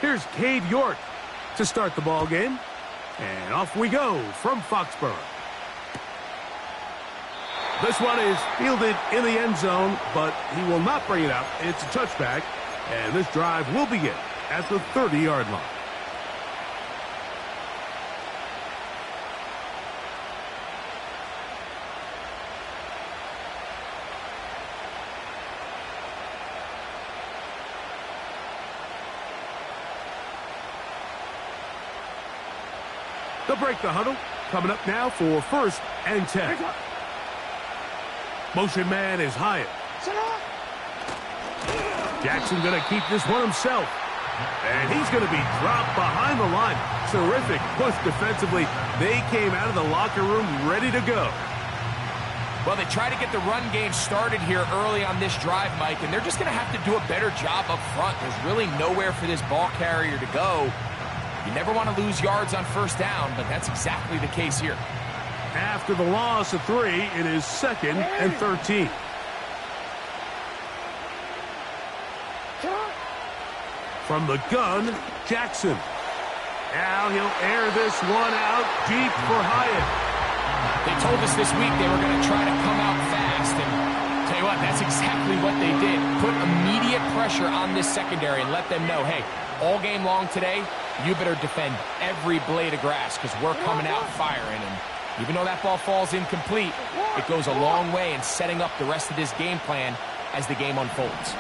Here's Cade York to start the ball game. And off we go from Foxborough. This one is fielded in the end zone, but he will not bring it up. It's a touchback, and this drive will begin at the 30-yard line. They'll break the huddle. Coming up now for 1st and 10. Motion man is Hyatt. Jackson going to keep this one himself. And he's going to be dropped behind the line. Terrific push defensively. They came out of the locker room ready to go. Well, they try to get the run game started here early on this drive, Mike, and they're just going to have to do a better job up front. There's really nowhere for this ball carrier to go. You never want to lose yards on 1st down, but that's exactly the case here. After the loss of 3, it is 2nd and 13. From the gun, Jackson. Now he'll air this one out deep for Hyatt. They told us this week they were going to try to come out fast, and tell you what, that's exactly what they did. Put immediate pressure on this secondary and let them know, hey, all game long today, you better defend every blade of grass because we're coming out firing. And even though that ball falls incomplete, it goes a long way in setting up the rest of this game plan as the game unfolds.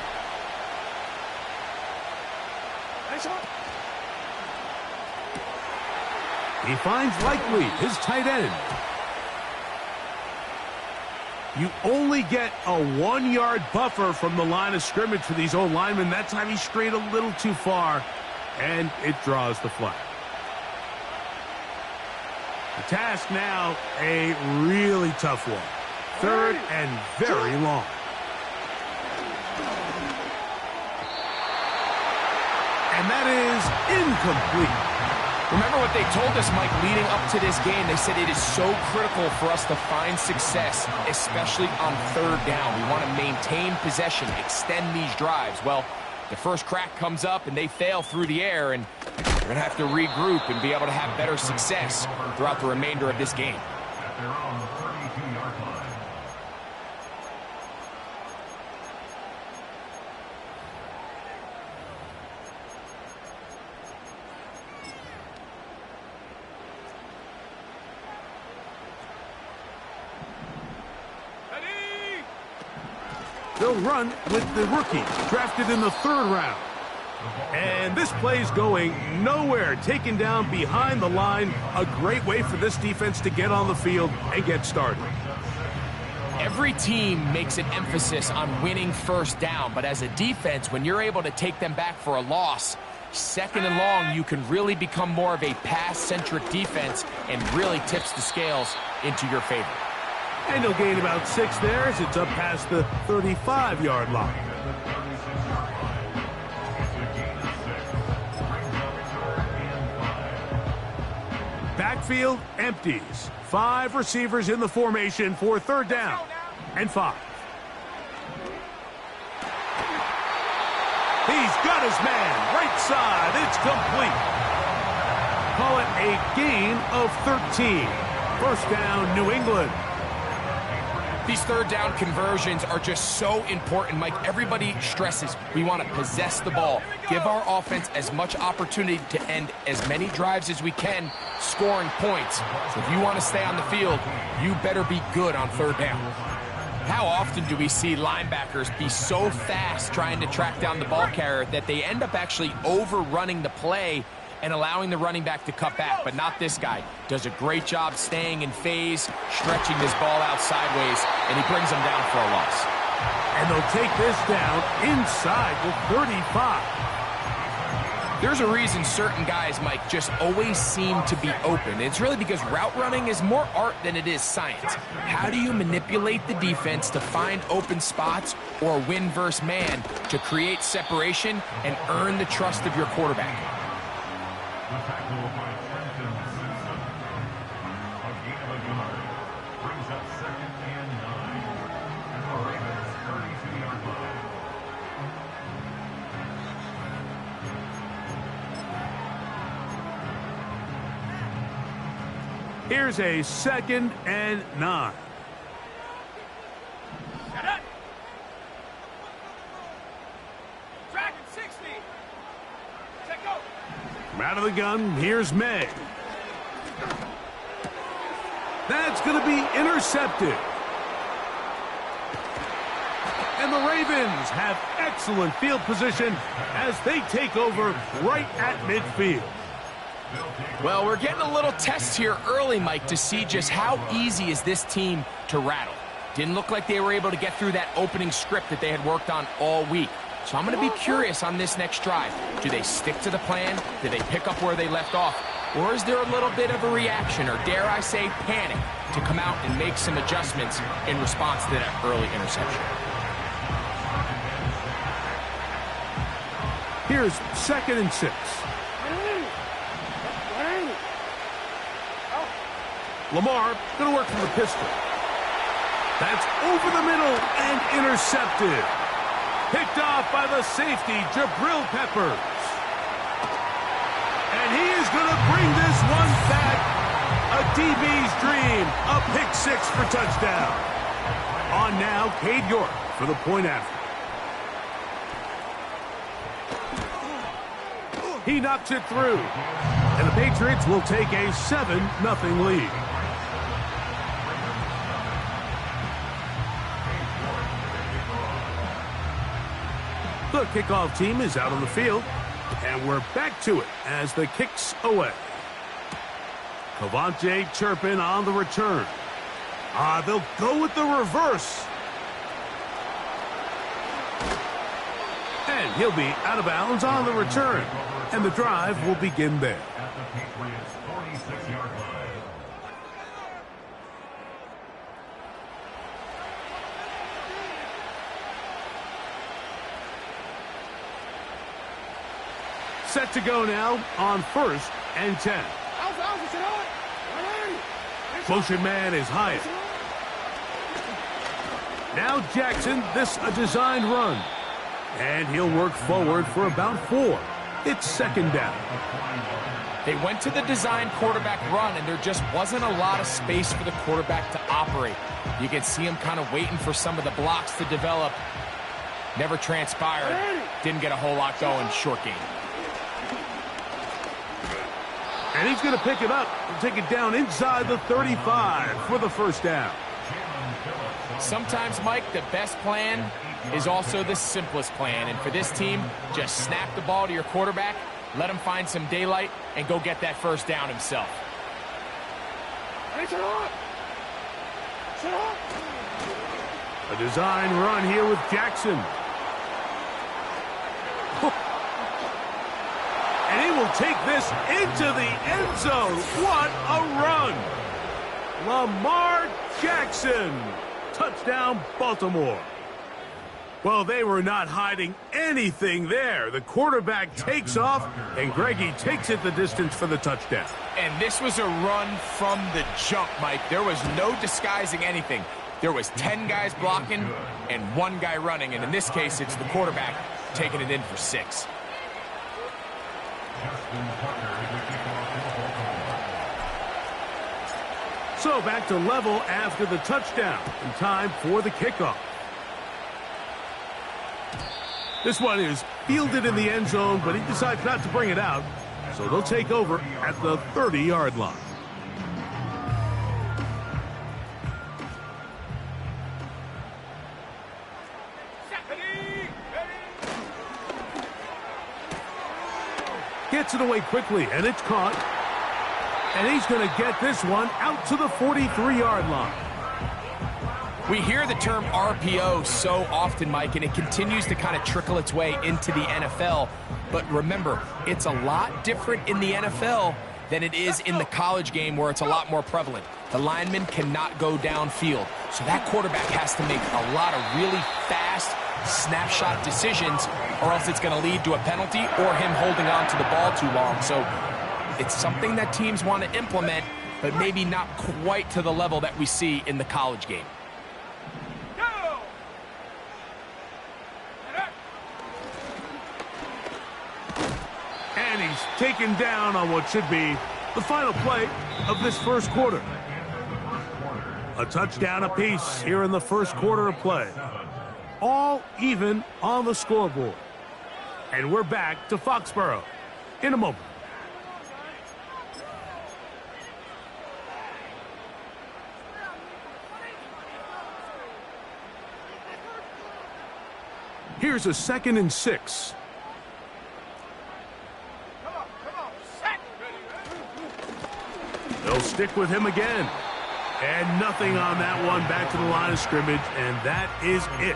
He finds Likely, his tight end. You only get a 1-yard buffer from the line of scrimmage for these old linemen. That time he strayed a little too far, and it draws the flag. The task now, a really tough one. 3rd and very long. And that is incomplete. Remember what they told us, Mike, leading up to this game. They said it is so critical for us to find success, especially on 3rd down. We want to maintain possession, extend these drives. Well, the first crack comes up and they fail through the air, and they're going to have to regroup and be able to have better success throughout the remainder of this game. They'll run with the rookie, drafted in the 3rd round. And this play's going nowhere, taken down behind the line. A great way for this defense to get on the field and get started. Every team makes an emphasis on winning 1st down, but as a defense, when you're able to take them back for a loss, 2nd and long, you can really become more of a pass-centric defense and really tips the scales into your favor. And he'll gain about 6 there as it's up past the 35-yard line. Backfield empties. 5 receivers in the formation for 3rd down and 5. He's got his man right side. It's complete. Call it a gain of 13. 1st down, New England. These 3rd down conversions are just so important, Mike. Everybody stresses we want to possess the ball, give our offense as much opportunity to end as many drives as we can, scoring points. So if you want to stay on the field, you better be good on 3rd down. How often do we see linebackers be so fast trying to track down the ball carrier that they end up actually overrunning the play and allowing the running back to cut back? But not this guy. Does a great job staying in phase, stretching this ball out sideways, and he brings them down for a loss. And they'll take this down inside the 35. There's a reason certain guys, Mike, just always seem to be open. It's really because route running is more art than it is science. How do you manipulate the defense to find open spots or win versus man to create separation and earn the trust of your quarterback? Here's a 2nd and 9. From out of the gun, here's May. That's going to be intercepted. And the Ravens have excellent field position as they take over right at midfield. Well, we're getting a little test here early, Mike, to see just how easy is this team to rattle. Didn't look like they were able to get through that opening script that they had worked on all week. So I'm going to be curious on this next drive. Do they stick to the plan? Do they pick up where they left off? Or is there a little bit of a reaction, or dare I say panic, to come out and make some adjustments in response to that early interception? Here's 2nd and 6. Lamar going to work from the pistol. That's over the middle and intercepted. Picked off by the safety, Jabril Peppers. And he is going to bring this one back. A DB's dream. A pick 6 for touchdown. On now, Cade York for the point after. He knocks it through. And the Patriots will take a 7-0 lead. The kickoff team is out on the field, and we're back to it as the kick's away. Cavante Turpin on the return. They'll go with the reverse. And he'll be out of bounds on the return, and the drive will begin there. Set to go now on 1st and 10. Motion man is Hyatt. Now Jackson, this a designed run. And he'll work forward for about 4. It's 2nd down. They went to the design quarterback run, and there just wasn't a lot of space for the quarterback to operate. You can see him kind of waiting for some of the blocks to develop. Never transpired. Didn't get a whole lot going. Short game. And he's going to pick it up and take it down inside the 35 for the 1st down. Sometimes, Mike, the best plan is also the simplest plan. And for this team, just snap the ball to your quarterback, let him find some daylight, and go get that 1st down himself. A design run here with Jackson. And he will take this into the end zone. What a run! Lamar Jackson. Touchdown, Baltimore. Well, they were not hiding anything there. The quarterback takes off, and Greggy takes it the distance for the touchdown. And this was a run from the jump, Mike. There was no disguising anything. There was 10 guys blocking and 1 guy running, and in this case, it's the quarterback taking it in for 6. So back to level after the touchdown, and time for the kickoff. This one is fielded in the end zone, but he decides not to bring it out, so they'll take over at the 30-yard line. Gets it away quickly, and it's caught. And he's going to get this one out to the 43-yard line. We hear the term RPO so often, Mike, and it continues to kind of trickle its way into the NFL. But remember, it's a lot different in the NFL than it is in the college game, where it's a lot more prevalent. The lineman cannot go downfield, so that quarterback has to make a lot of really fast snapshot decisions, or else it's going to lead to a penalty or him holding on to the ball too long. So it's something that teams want to implement, but maybe not quite to the level that we see in the college game. And he's taken down on what should be the final play of this first quarter. A touchdown apiece here in the first quarter of play. All even on the scoreboard. And we're back to Foxborough in a moment. Here's a 2nd and 6. They'll stick with him again. And nothing on that one. Back to the line of scrimmage, and that is it.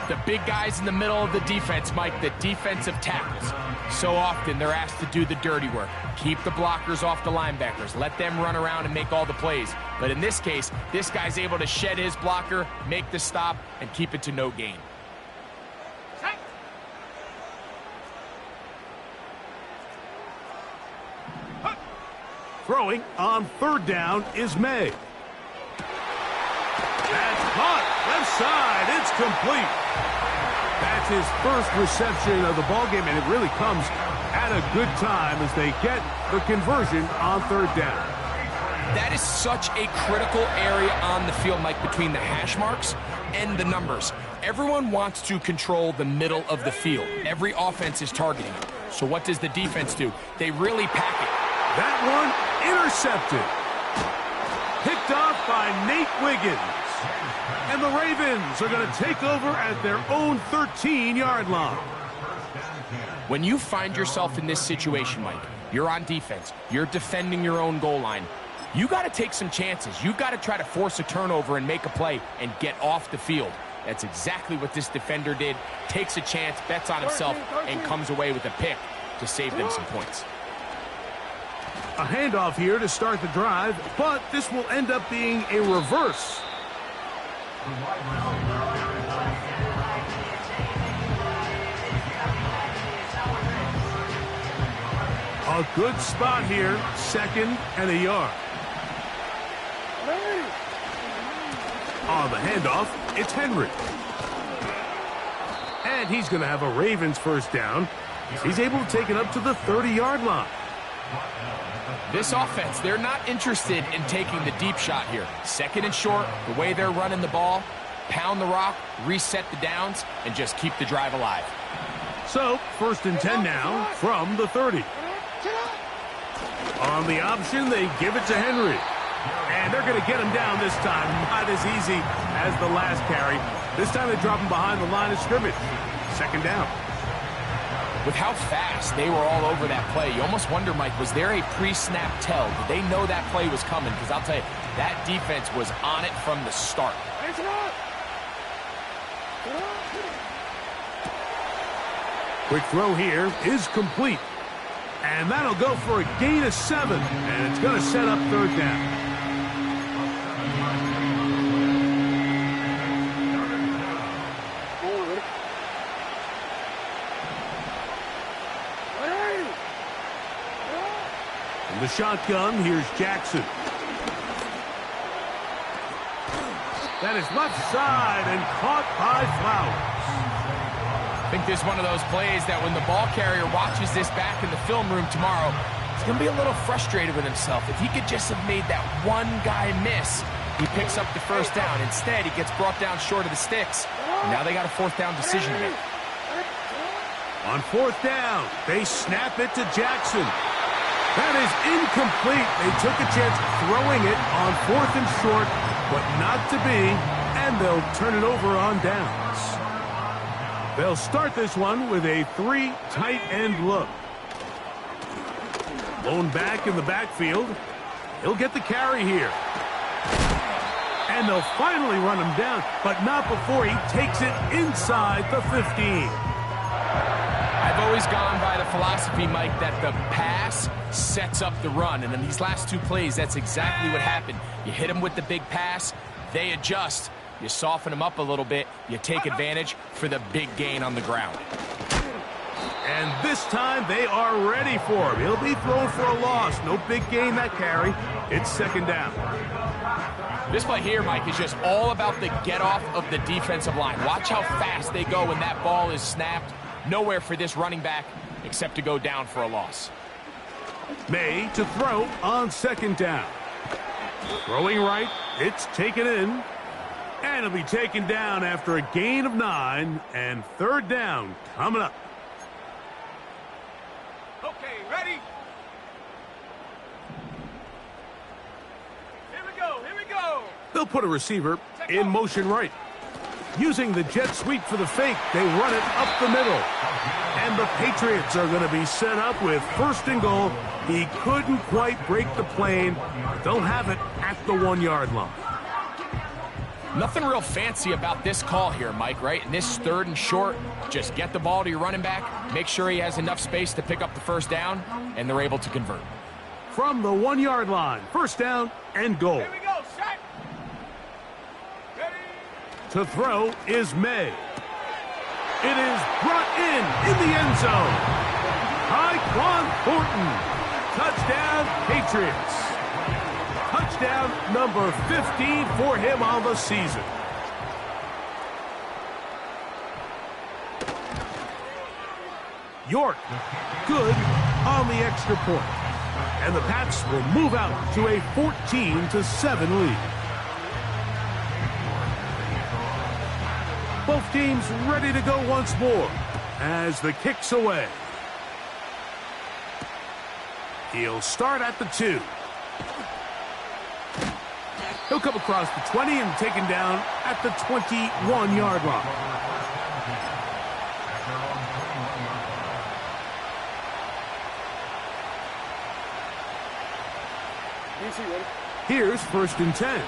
The big guys in the middle of the defense, Mike, the defensive tackles. So often they're asked to do the dirty work. Keep the blockers off the linebackers. Let them run around and make all the plays. But in this case, this guy's able to shed his blocker, make the stop, and keep it to no gain. Throwing on 3rd down is May. That's caught. Left side. It's complete. That's his first reception of the ballgame, and it really comes at a good time as they get the conversion on 3rd down. That is such a critical area on the field, Mike, between the hash marks and the numbers. Everyone wants to control the middle of the field. Every offense is targeting it. So what does the defense do? They really pack it. That one intercepted. Picked off by Nate Wiggins. And the Ravens are going to take over at their own 13-yard line. When you find yourself in this situation, Mike, you're on defense, you're defending your own goal line, you got to take some chances. You got to try to force a turnover and make a play and get off the field. That's exactly what this defender did. Takes a chance, bets on himself, and comes away with a pick to save them some points. A handoff here to start the drive, but this will end up being a reverse. A good spot here, 2nd and a yard. On the handoff, it's Henry. And he's going to have a Ravens first down. He's able to take it up to the 30-yard line. This offense, they're not interested in taking the deep shot here. 2nd and short, the way they're running the ball, pound the rock, reset the downs, and just keep the drive alive. So, 1st and 10 now from the 30. On the option, they give it to Henry. And they're going to get him down this time. Not as easy as the last carry. This time they drop him behind the line of scrimmage. 2nd down. With how fast they were all over that play, you almost wonder, Mike, was there a pre-snap tell? Did they know that play was coming? Because I'll tell you, that defense was on it from the start. Quick throw here is complete. And that'll go for a gain of 7. And it's going to set up 3rd down. In the shotgun, here's Jackson. That is left side and caught by Flowers. I think this is one of those plays that when the ball carrier watches this back in the film room tomorrow, he's going to be a little frustrated with himself. If he could just have made that one guy miss, he picks up the first down. Instead, he gets brought down short of the sticks. And now they got a 4th down decision to make. On 4th down, they snap it to Jackson. That is incomplete. They took a chance throwing it on 4th and short, but not to be, and they'll turn it over on downs. They'll start this one with a 3 tight end look. Lone back in the backfield. He'll get the carry here. And they'll finally run him down, but not before he takes it inside the 15. I've always gone by the philosophy, Mike, that the pass sets up the run. And in these last 2 plays, that's exactly what happened. You hit them with the big pass, they adjust. You soften them up a little bit, you take advantage for the big gain on the ground. And this time they are ready for him. He'll be thrown for a loss. No big gain that carry. It's 2nd down. This play here, Mike, is just all about the get off of the defensive line. Watch how fast they go when that ball is snapped. Nowhere for this running back except to go down for a loss. May to throw on second down. Throwing right, it's taken in. And it'll be taken down after a gain of 9, and third down coming up. Okay, ready? Here we go, here we go. They'll put a receiver in motion right. Using the jet sweep for the fake, they run it up the middle. And the Patriots are going to be set up with first and goal. He couldn't quite break the plane, but they'll have it at the 1-yard line. Nothing real fancy about this call here, Mike, right? In this third and short, just get the ball to your running back, make sure he has enough space to pick up the first down, and they're able to convert. From the 1-yard line, first down and goal. Here we go, set. Ready? To throw is May. It is brought in the end zone. Tyquan Thornton. Touchdown, Patriots. Touchdown number 15 for him on the season. York, good on the extra point. And the Pats will move out to a 14-7 lead. Both teams ready to go once more as the kick's away. He'll start at the 2. He'll come across the 20 and taken down at the 21-yard line. Here's first and 10.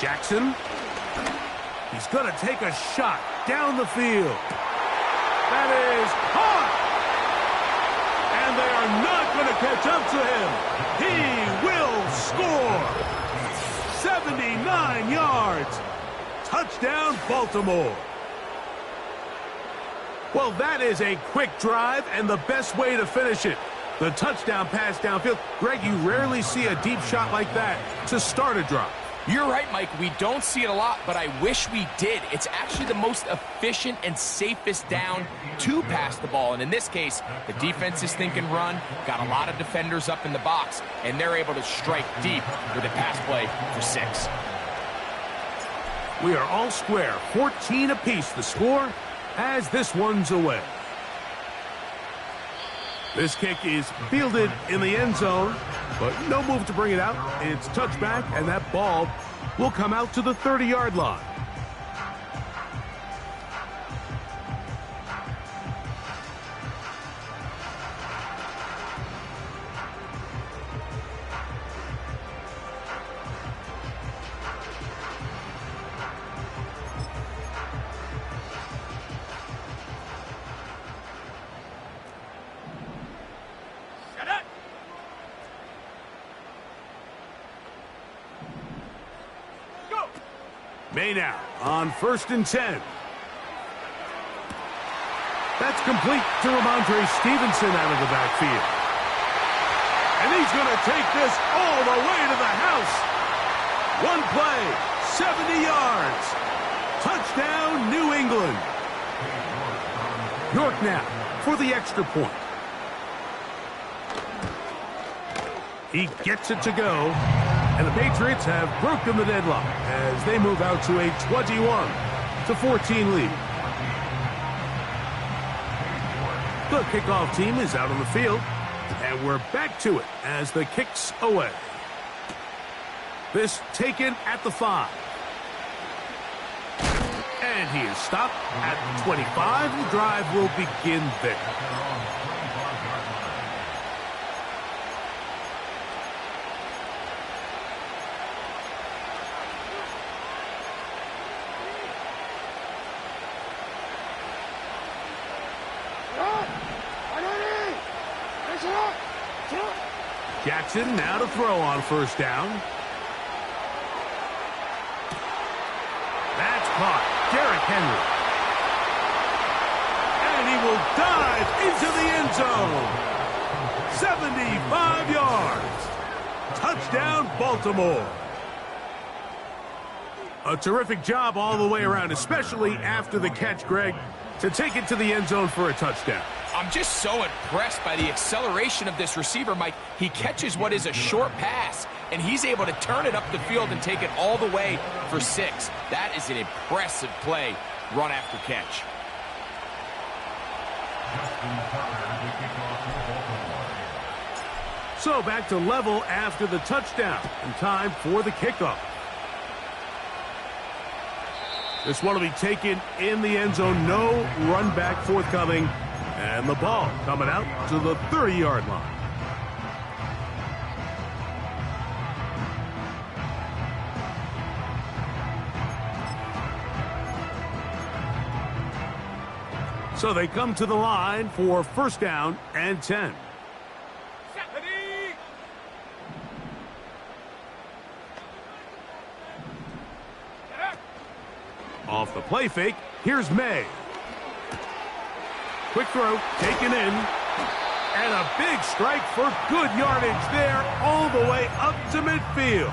Jackson. He's going to take a shot down the field. That is caught. And they are not going to catch up to him. He will score. 79 yards. Touchdown, Baltimore. Well, that is a quick drive and the best way to finish it. The touchdown pass downfield. Greg, you rarely see a deep shot like that to start a drive. You're right, Mike. We don't see it a lot, but I wish we did. It's actually the most efficient and safest down to pass the ball. And in this case, the defense is thinking run, got a lot of defenders up in the box, and they're able to strike deep with a pass play for 6. We are all square, 14 apiece the score as this one's away. This kick is fielded in the end zone, but no move to bring it out. It's touchback, and that ball will come out to the 30-yard line. May now on first and 10. That's complete to Ramondre Stevenson out of the backfield. And he's going to take this all the way to the house. One play, 70 yards. Touchdown, New England. York now for the extra point. He gets it to go. And the Patriots have broken the deadlock as they move out to a 21-14 lead. The kickoff team is out on the field, and we're back to it as the kick's away. This taken at the 5. And he is stopped at 25. The drive will begin there. Jackson now to throw on first down. That's caught. Derrick Henry. And he will dive into the end zone. 75 yards. Touchdown, Baltimore. A terrific job all the way around, especially after the catch, Greg. to take it to the end zone for a touchdown. I'm just so impressed by the acceleration of this receiver, Mike. He catches what is a short pass, and he's able to turn it up the field and take it all the way for 6. That is an impressive play, run after catch. So back to level after the touchdown, and time for the kickoff. This one will be taken in the end zone. No run back forthcoming. And the ball coming out to the 30-yard line. So they come to the line for first down and 10. Off the play fake, here's May. Quick throw, taken in. And a big strike for good yardage there all the way up to midfield.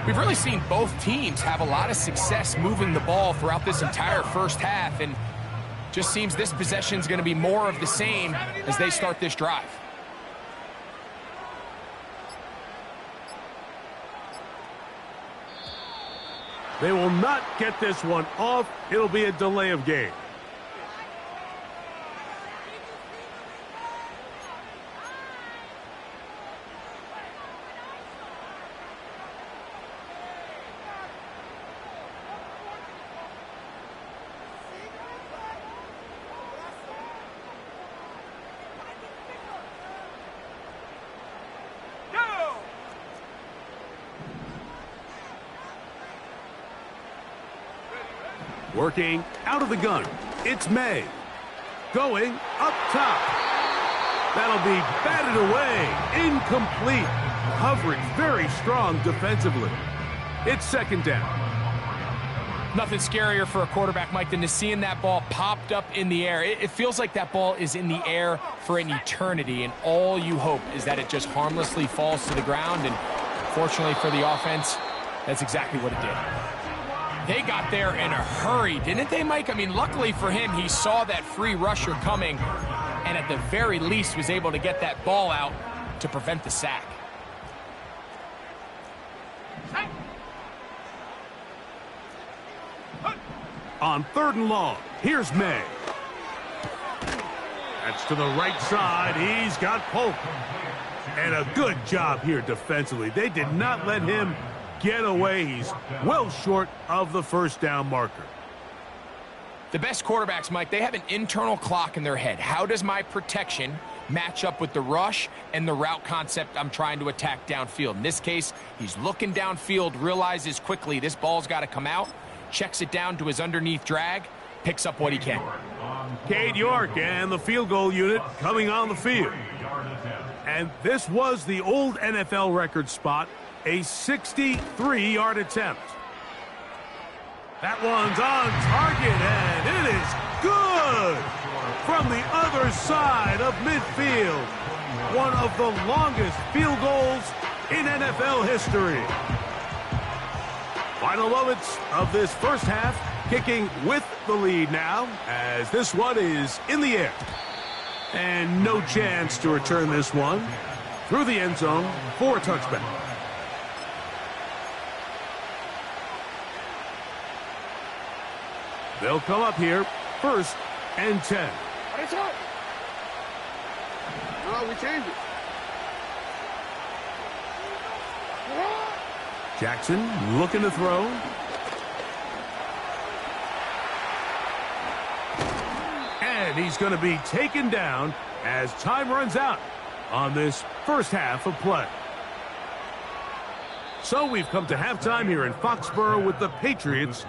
We've really seen both teams have a lot of success moving the ball throughout this entire first half, and just seems this possession is going to be more of the same as they start this drive. They will not get this one off. It'll be a delay of game. Working out of the gun, it's May. Going up top. That'll be batted away. Incomplete. Coverage very strong defensively. It's second down. Nothing scarier for a quarterback, Mike, than to seeing that ball popped up in the air. It feels like that ball is in the air for an eternity, and all you hope is that it just harmlessly falls to the ground, and fortunately for the offense, that's exactly what it did. They got there in a hurry, didn't they, Mike? I mean, luckily for him, he saw that free rusher coming and at the very least was able to get that ball out to prevent the sack. On 3rd and long, here's May. That's to the right side. He's got Polk. And a good job here defensively. They did not let him get away. He's well short of the first down marker. The best quarterbacks, Mike, they have an internal clock in their head. How does my protection match up with the rush and the route concept I'm trying to attack downfield? In this case, he's looking downfield, realizes quickly this ball's got to come out, checks it down to his underneath drag, picks up what he can. Cade York and the field goal unit coming on the field. And this was the old NFL record spot, a 63-yard attempt. That one's on target, and it is good from the other side of midfield. One of the longest field goals in NFL history. Final moments of this first half, kicking with the lead now, as this one is in the air. And no chance to return this one through the end zone for a touchback. They'll come up here, 1st and 10. No, we changed it. Jackson looking to throw. And he's going to be taken down as time runs out on this first half of play. So we've come to halftime here in Foxborough with the Patriots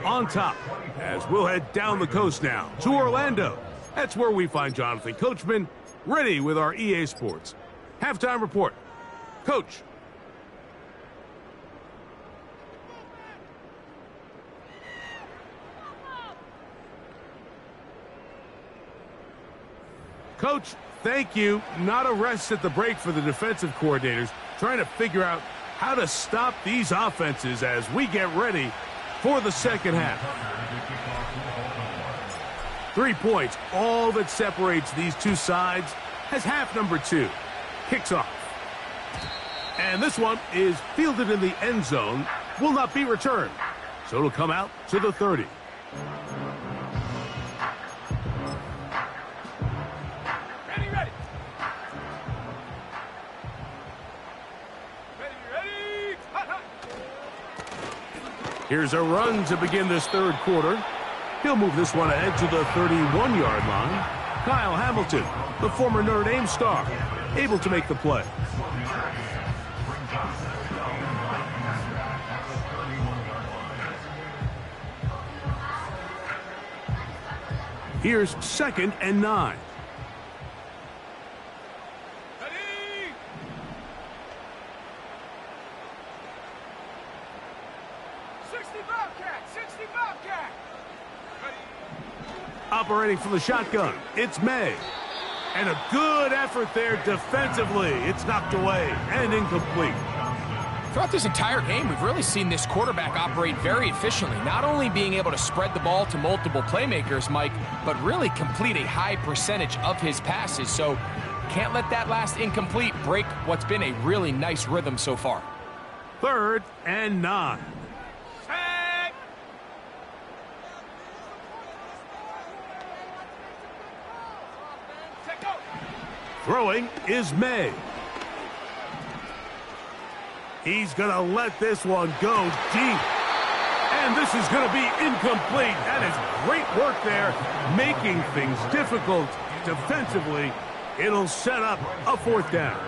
on top, as we'll head down the coast now to Orlando. That's where we find Jonathan Coachman ready with our EA Sports halftime report. Coach. Coach, thank you. Not a rest at the break for the defensive coordinators, trying to figure out how to stop these offenses as we get ready for the second half. 3 points, all that separates these two sides, as half number 2 kicks off. And this one is fielded in the end zone, will not be returned. So it'll come out to the 30. Ready. Here's a run to begin this third quarter. He'll move this one ahead to the 31-yard line. Kyle Hamilton, the former Notre Dame star, able to make the play. Here's 2nd and 9. Ready. 60 Bobcat. Ready. Operating from the shotgun, it's May. And a good effort there defensively. It's knocked away and incomplete. Throughout this entire game, we've really seen this quarterback operate very efficiently, not only being able to spread the ball to multiple playmakers, Mike, but really complete a high percentage of his passes. So can't let that last incomplete break what's been a really nice rhythm so far. 3rd and 9. Tag. Take out. Throwing is May. He's going to let this one go deep. And this is going to be incomplete. That is great work there, making things difficult defensively. It'll set up a 4th down.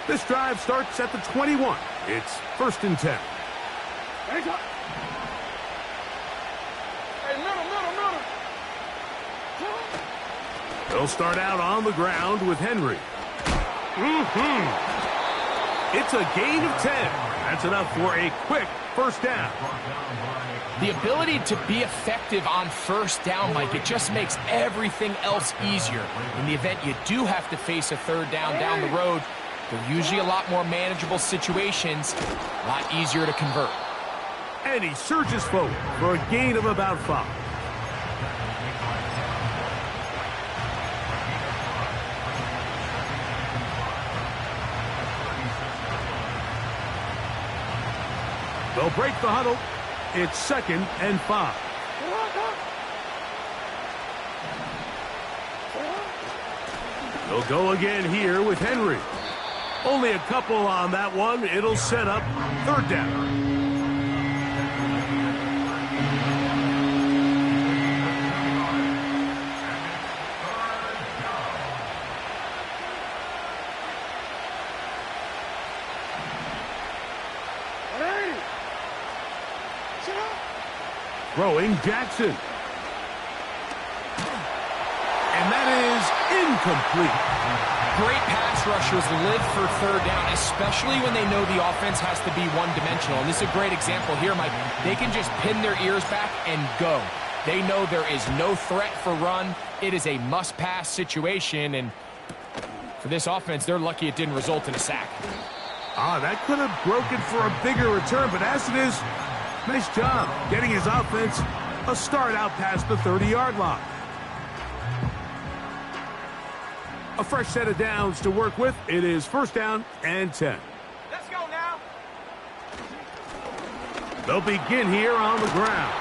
This drive starts at the 21. It's 1st and 10. Hey, middle. They'll start out on the ground with Henry. It's a gain of 10. That's enough for a quick 1st down. The ability to be effective on 1st down, Mike, it just makes everything else easier. In the event you do have to face a 3rd down the road, they're usually a lot more manageable situations, a lot easier to convert. And he surges forward for a gain of about 5. They'll break the huddle. It's 2nd and 5. They'll go again here with Henry. Only a couple on that one. It'll set up 3rd down. Throwing Jackson. And that is incomplete. Great pass rushers live for 3rd down, especially when they know the offense has to be one-dimensional. And this is a great example here, Mike. They can just pin their ears back and go. They know there is no threat for run. It is a must-pass situation, and for this offense, they're lucky it didn't result in a sack. That could have broken for a bigger return, but as it is, nice job getting his offense a start out past the 30-yard line. A fresh set of downs to work with. It is 1st down and 10. Let's go now. They'll begin here on the ground.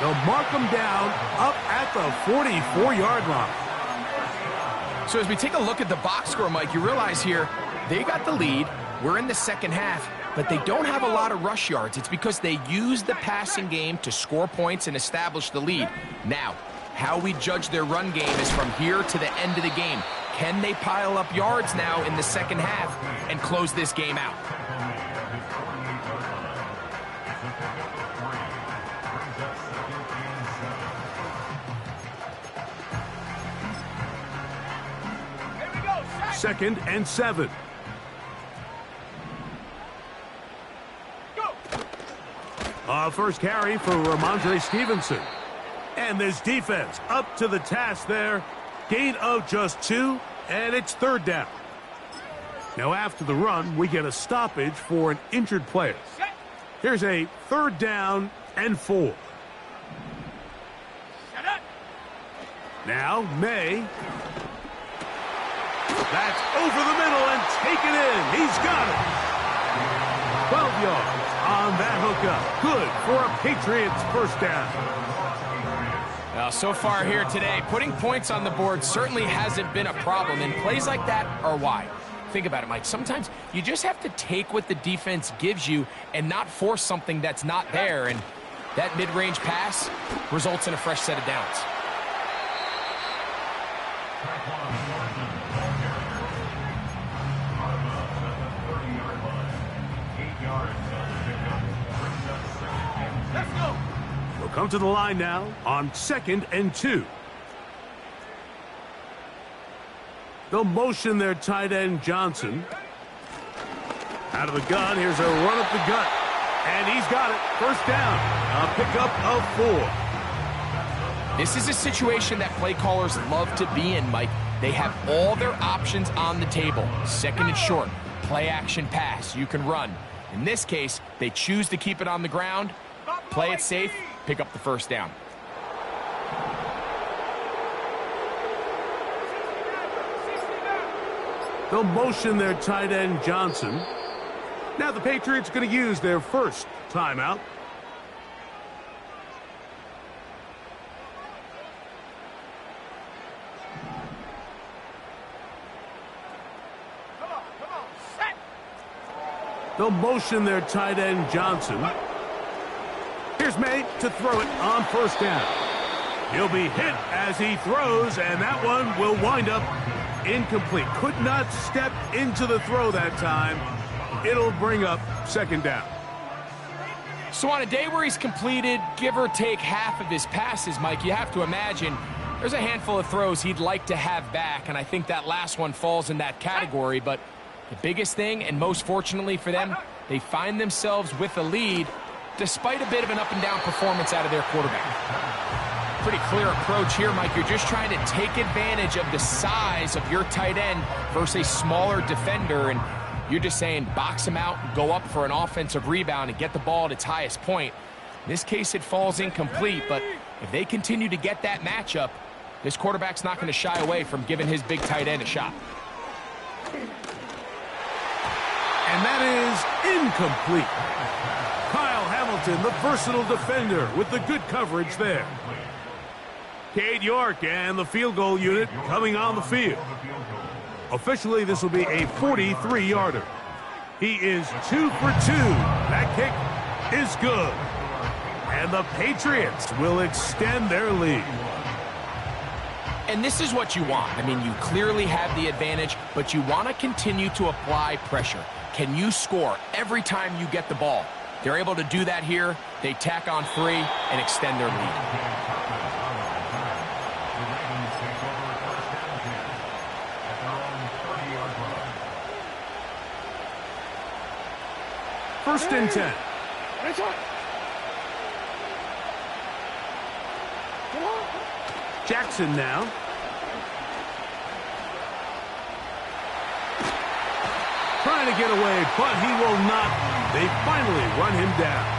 They'll mark them down up at the 44-yard line. So as we take a look at the box score, Mike, you realize here they got the lead. We're in the 2nd half, but they don't have a lot of rush yards. It's because they use the passing game to score points and establish the lead. Now, how we judge their run game is from here to the end of the game. Can they pile up yards now in the 2nd half and close this game out? Here we go. 2nd and 7. Go. First carry for Ramondre Stevenson. And this defense up to the task there. Gain of just 2, and it's third down. Now after the run, we get a stoppage for an injured player. Here's a third down and 4. Now May. That's over the middle and taken in. He's got it. 12 yards on that hookup. Good for a Patriots first down. So far here today, putting points on the board certainly hasn't been a problem, and plays like that are why. Think about it, Mike. Sometimes you just have to take what the defense gives you and not force something that's not there, and that mid-range pass results in a fresh set of downs. Let's go. We'll come to the line now on 2nd and 2. They'll motion their tight end Johnson. Out of the gun, here's a run up the gut. And he's got it. First down. A pickup of 4. This is a situation that play callers love to be in, Mike. They have all their options on the table. Second and short, play action pass. You can run. In this case, they choose to keep it on the ground, play it safe, pick up the first down. They'll motion their tight end Johnson. Now the Patriots going to use their first timeout. Come on, set. They'll motion their tight end Johnson. Here's May to throw it on first down. He'll be hit as he throws, and that one will wind up incomplete. Could not step into the throw that time. It'll bring up second down. So on a day where he's completed, give or take half of his passes, Mike, you have to imagine there's a handful of throws he'd like to have back, and I think that last one falls in that category. But the biggest thing, and most fortunately for them, they find themselves with a lead despite a bit of an up-and-down performance out of their quarterback. Pretty clear approach here, Mike. You're just trying to take advantage of the size of your tight end versus a smaller defender, and you're just saying box him out, go up for an offensive rebound, and get the ball at its highest point. In this case, it falls incomplete, but if they continue to get that matchup, this quarterback's not going to shy away from giving his big tight end a shot. And that is incomplete. Kyle Hamilton, the versatile defender, with the good coverage there. Cade York and the field goal unit coming on the field. Officially, this will be a 43-yarder. He is 2 for 2. That kick is good. And the Patriots will extend their lead. And this is what you want. I mean, you clearly have the advantage, but you want to continue to apply pressure. Can you score every time you get the ball? They're able to do that here. They tack on 3 and extend their lead. First and 10. Jackson now. Trying to get away, but he will not. They finally run him down.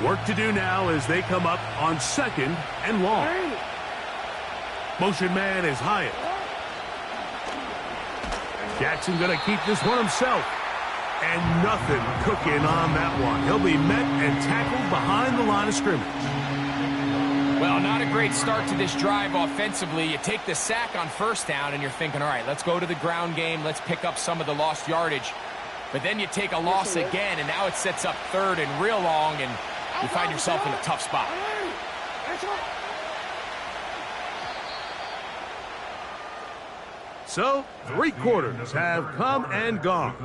Work to do now as they come up on 2nd and long. Motion man is Hyatt. Jackson going to keep this one himself. And nothing cooking on that one. He'll be met and tackled behind the line of scrimmage. Well, not a great start to this drive offensively. You take the sack on first down and you're thinking, all right, let's go to the ground game. Let's pick up some of the lost yardage. But then you take a loss again, and now it sets up 3rd and real long, and you find yourself in a tough spot. So, 3 quarters have come and gone.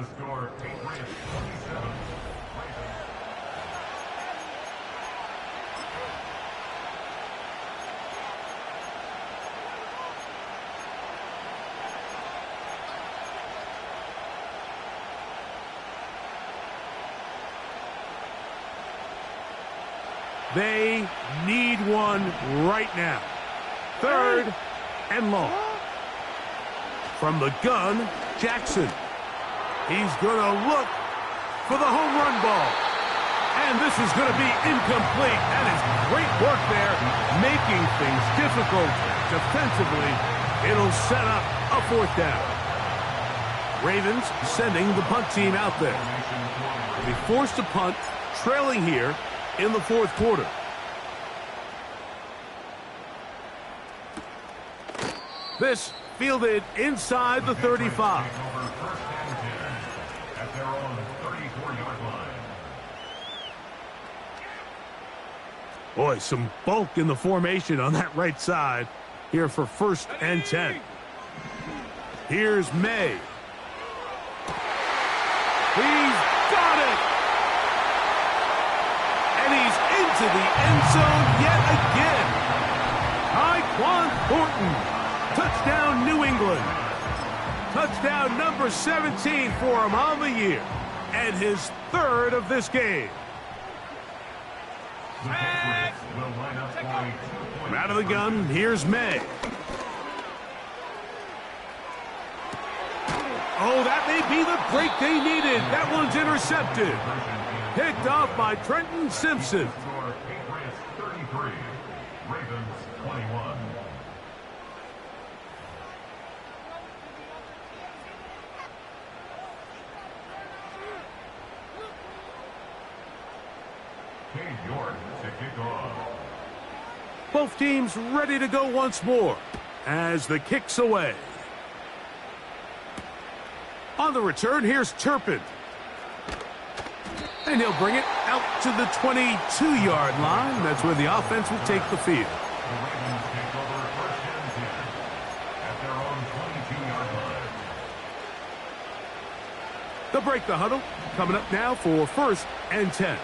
They need one right now. 3rd and long. From the gun, Jackson. He's going to look for the home run ball. And this is going to be incomplete. That is great work there, making things difficult defensively. It'll set up a 4th down. Ravens sending the punt team out there. They'll be forced to punt, trailing here in the 4th quarter. This fielded inside the 35. Boy, some bulk in the formation on that right side here for 1st and 10. Here's May. He's got it! And he's into the end zone yet again. Tyquan Thornton. Touchdown, New England. Touchdown number 17 for him on the year. And his 3rd of this game. From out of the gun, here's May. Oh, that may be the break they needed. That one's intercepted. Picked off by Trenton Simpson. Both teams ready to go once more as the kick's away. On the return, here's Turpin. And he'll bring it out to the 22-yard line. That's where the offense will take the field. They'll break the huddle. Coming up now for 1st and 10.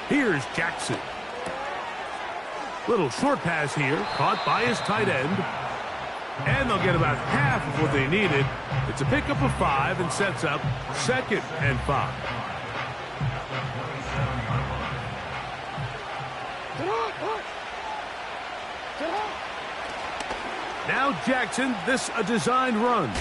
Here's Jackson. Little short pass here, caught by his tight end. And they'll get about half of what they needed. It's a pickup of 5 and sets up 2nd and 5. Now Jackson, this a designed run.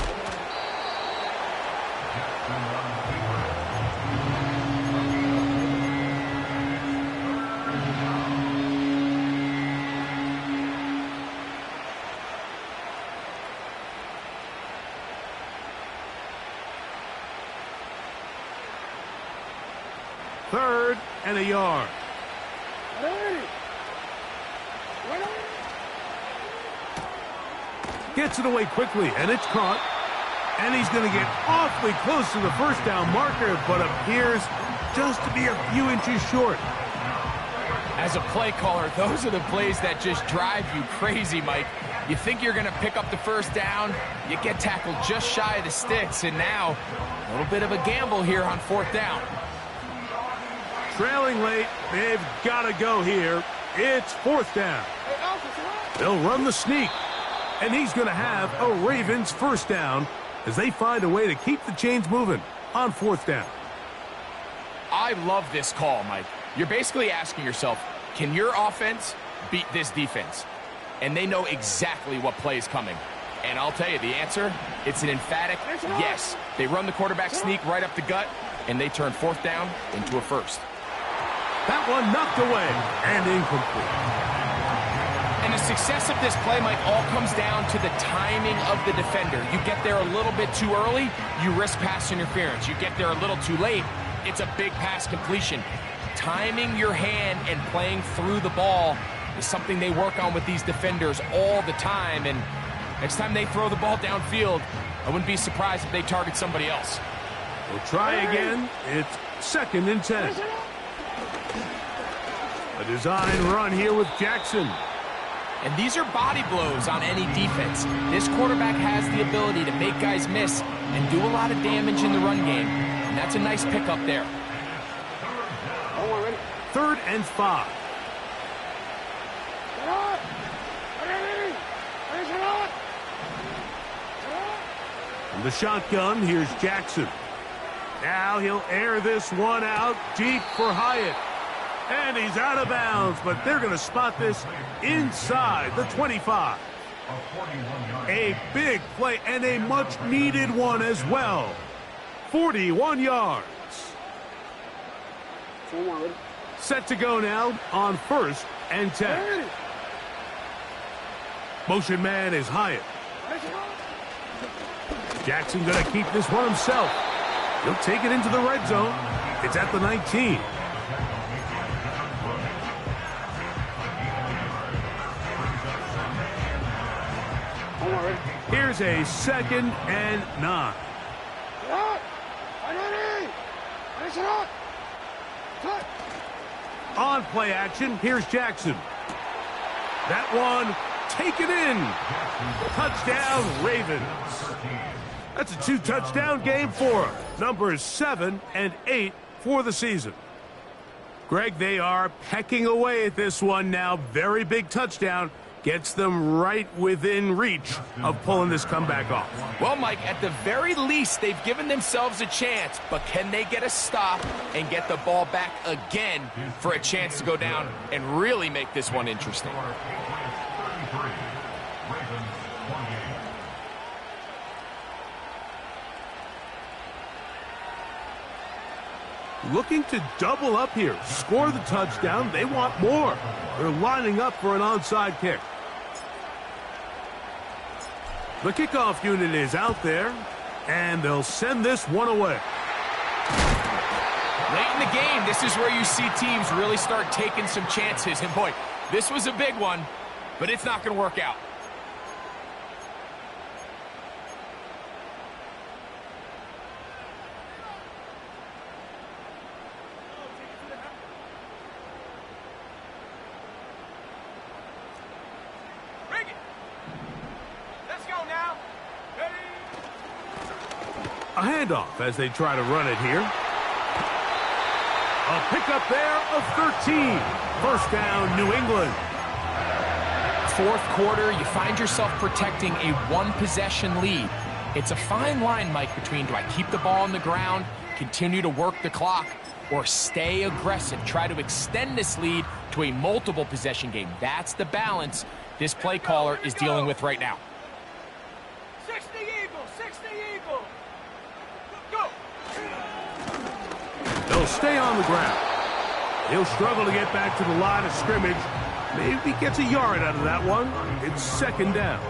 Third and a yard. Gets it away quickly, and it's caught. And he's going to get awfully close to the 1st down marker, but appears just to be a few inches short. As a play caller, those are the plays that just drive you crazy, Mike. You think you're going to pick up the 1st down, you get tackled just shy of the sticks, and now a little bit of a gamble here on 4th down. Trailing late, they've got to go here. It's 4th down. They'll run the sneak, and he's going to have a Ravens 1st down as they find a way to keep the chains moving on 4th down. I love this call, Mike. You're basically asking yourself, can your offense beat this defense? And they know exactly what play is coming. And I'll tell you the answer, it's an emphatic yes. They run the quarterback sneak right up the gut, and they turn 4th down into a 1st. That one knocked away and incomplete. And the success of this play, Mike, all comes down to the timing of the defender. You get there a little bit too early, you risk pass interference. You get there a little too late, it's a big pass completion. Timing your hand and playing through the ball is something they work on with these defenders all the time. And next time they throw the ball downfield, I wouldn't be surprised if they target somebody else. We'll try again. It's 2nd and 10. A design run here with Jackson. And these are body blows on any defense. This quarterback has the ability to make guys miss and do a lot of damage in the run game. And that's a nice pickup there. 3rd and 5. From the shotgun, here's Jackson. Now he'll air this one out deep for Hyatt. And he's out of bounds, but they're going to spot this inside the 25. A big play and a much-needed one as well. 41 yards. Set to go now on 1st and 10. Motion man is Hyatt. Jackson going to keep this one himself. He'll take it into the red zone. It's at the 19. Here's a 2nd and 9. On play action, here's Jackson. That one taken in. Touchdown, Ravens. That's a 2-touchdown game for him. Numbers 7 and 8 for the season. Greg, they are pecking away at this one now. Very big touchdown. Gets them right within reach of pulling this comeback off. Well, Mike, at the very least, they've given themselves a chance, but can they get a stop and get the ball back again for a chance to go down and really make this one interesting? Looking to double up here, score the touchdown. They want more. They're lining up for an onside kick. The kickoff unit is out there, and they'll send this one away. Late in the game, this is where you see teams really start taking some chances. And boy, this was a big one, but it's not going to work out. A handoff as they try to run it here. A pickup there of 13. First down, New England. 4th quarter, you find yourself protecting a 1-possession lead. It's a fine line, Mike, between do I keep the ball on the ground, continue to work the clock, or stay aggressive, try to extend this lead to a multiple possession game. That's the balance this play caller is dealing with right now. 60 Eagles, 60 Eagles. Go. They'll stay on the ground. He'll struggle to get back to the line of scrimmage. Maybe gets a yard out of that one. It's 2nd down.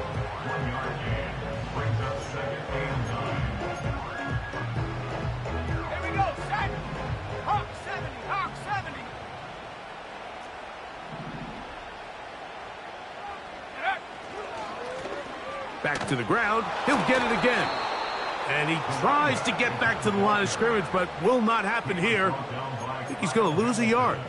Here we go, set. Hawk 70, Hawk 70. Back to the ground. He'll get it again. And he tries to get back to the line of scrimmage, but will not happen here. I think he's going to lose a yard.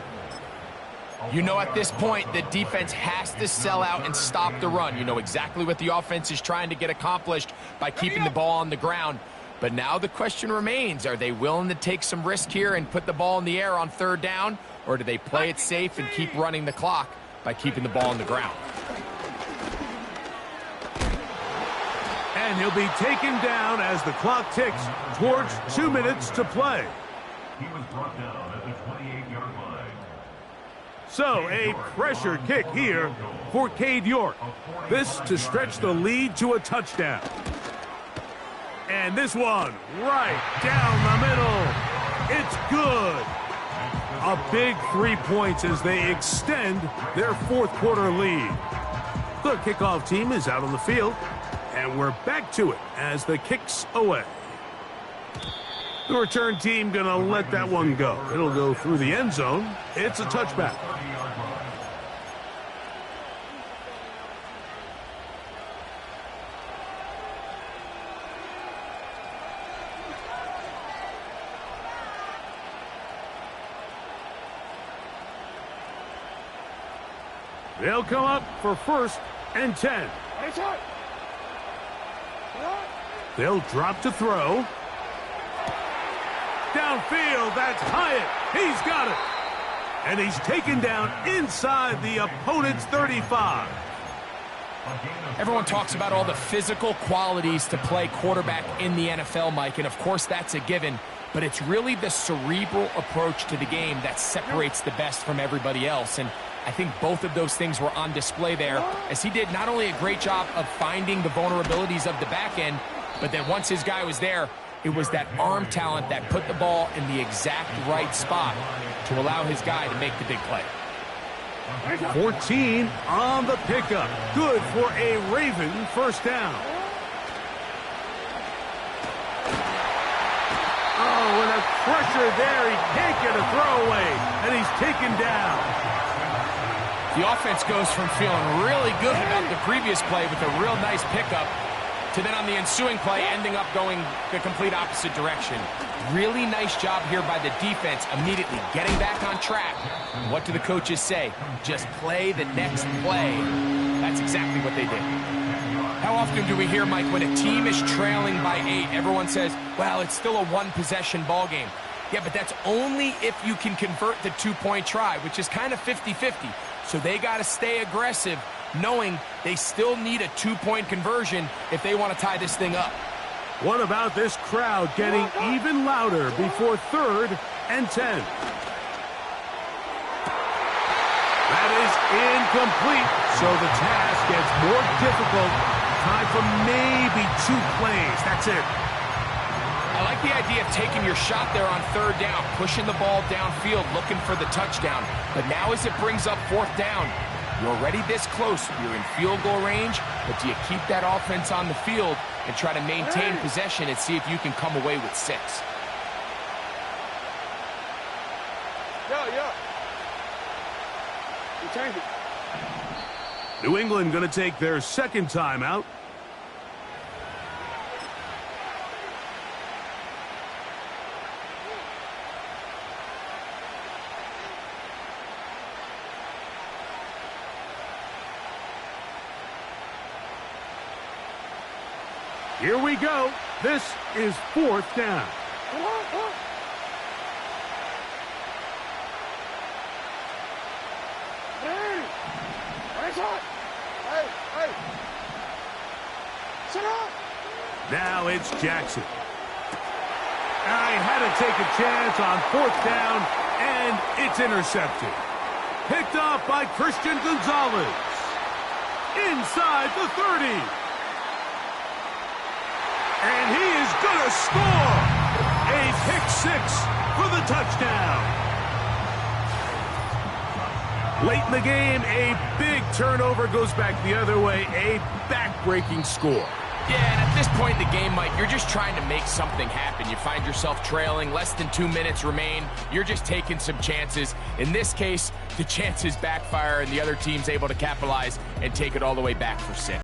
You know, at this point, the defense has to sell out and stop the run. You know exactly what the offense is trying to get accomplished by keeping the ball on the ground. But now the question remains, are they willing to take some risk here and put the ball in the air on 3rd down? Or do they play it safe and keep running the clock by keeping the ball on the ground? And he'll be taken down as the clock ticks towards 2 minutes to play. He was brought down at the 28-yard line. So a pressure kick here for Cade York. This to stretch the lead to a touchdown. And this one right down the middle. It's good. A big 3 points as they extend their 4th quarter lead. The kickoff team is out on the field. And we're back to it as the kick's away. The return team going to let that one go. It'll go through the end zone. It's a touchback. They'll come up for 1st and 10. They'll drop to throw. Downfield, that's Hyatt. He's got it. And he's taken down inside the opponent's 35. Everyone talks about all the physical qualities to play quarterback in the NFL, Mike, and of course that's a given, but it's really the cerebral approach to the game that separates the best from everybody else, and I think both of those things were on display there, as he did not only a great job of finding the vulnerabilities of the back end, but then once his guy was there, it was that arm talent that put the ball in the exact right spot to allow his guy to make the big play. 14 on the pickup. Good for a Raven first down. Oh, and a pressure there. He can't get a throwaway, and he's taken down. The offense goes from feeling really good about the previous play with a real nice pickup to then on the ensuing play ending up going the complete opposite direction. Really nice job here by the defense immediately getting back on track. What do the coaches say? Just play the next play. That's exactly what they did. How often do we hear, Mike, when a team is trailing by 8, everyone says, well, it's still a one-possession ball game. Yeah, but that's only if you can convert the two-point try, which is kind of 50-50. So they got to stay aggressive, knowing they still need a two-point conversion if they want to tie this thing up. What about this crowd getting even louder before 3rd and 10? That is incomplete, so the task gets more difficult. Time for maybe 2 plays. That's it. I like the idea of taking your shot there on 3rd down, pushing the ball downfield, looking for the touchdown. But now as it brings up 4th down, you're already this close. You're in field goal range, but do you keep that offense on the field and try to maintain possession and see if you can come away with 6? New England going to take their 2nd timeout. Here we go. This is 4th down. Now it's Jackson. I had to take a chance on 4th down, and it's intercepted. Picked up by Christian Gonzalez. Inside the 30. And he is going to score. A pick-6 for the touchdown. Late in the game, a big turnover goes back the other way. A back-breaking score. Yeah, and at this point in the game, Mike, you're just trying to make something happen. You find yourself trailing, less than 2 minutes remain. You're just taking some chances. In this case, the chances backfire, and the other team's able to capitalize and take it all the way back for 6.